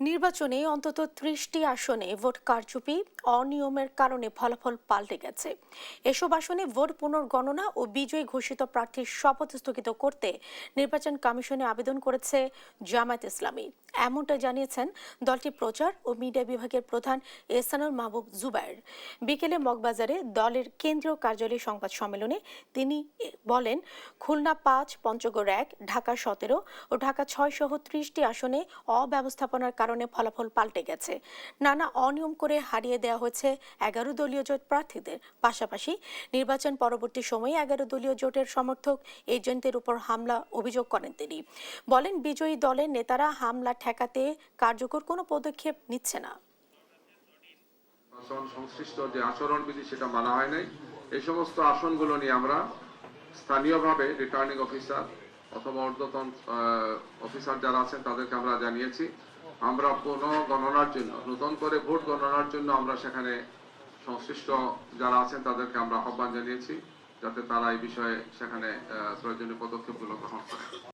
নির্বাচনে অন্তত ৩০টি আসনে ভোট কারচুপি অনিয়মের কারণে ফলাফল পাল্টে গেছে। এসব আসনে ভোট পুনর্গণনা ও বিজয়ী ঘোষিত প্রার্থীর শপথ স্থগিত করতে নির্বাচন কমিশনে আবেদন করেছে জামায়াত ইসলামী। এমনটা জানিয়েছেন দলটির প্রচার ও মিডিয়া বিভাগের প্রধান এহসানুল মাহবুব জুবায়ের। বিকেলে মগবাজারে দলের কেন্দ্রীয় কার্যালয়ে সংবাদ সম্মেলনে তিনি বলেন, খুলনা ৫, পঞ্চগড় ১, ঢাকা ১৭ ও ঢাকা ৬ সহ ৩০টি আসনে অব্যবস্থাপনার কারণে ফলাফল পাল্টে গেছে। নানা অনিয়ম করে হারিয়ে দেওয়া হয়েছে ১১ দলীয় জোট প্রার্থীদের। পাশাপাশি নির্বাচন পরবর্তী সময়ে ১১ দলীয় জোটের সমর্থক এজেন্টদের উপর হামলা অভিযোগ করেন তিনি। বলেন, বিজয়ী দলের নেতারা হামলা ঠেকাতে কার্যকর কোনো পদক্ষেপ নিচ্ছে না। সংশ্লিষ্ট যে আচরণবিধি সেটা মানা হয় নাই। এই সমস্ত আসনগুলো নিয়ে আমরা স্থানীয়ভাবে রিটার্নিং অফিসার অথবা ঊর্ধ্বতন অফিসার যারা আছেন তাদেরকে আমরা জানিয়েছি। আমরা পুনঃগণনার জন্য, নতুন করে ভোট গণনার জন্য আমরা সেখানে সংশ্লিষ্ট যারা আছেন তাদেরকে আমরা আহ্বান জানিয়েছি, যাতে তারা এই বিষয়ে সেখানে প্রয়োজনীয় পদক্ষেপগুলো গ্রহণ করে।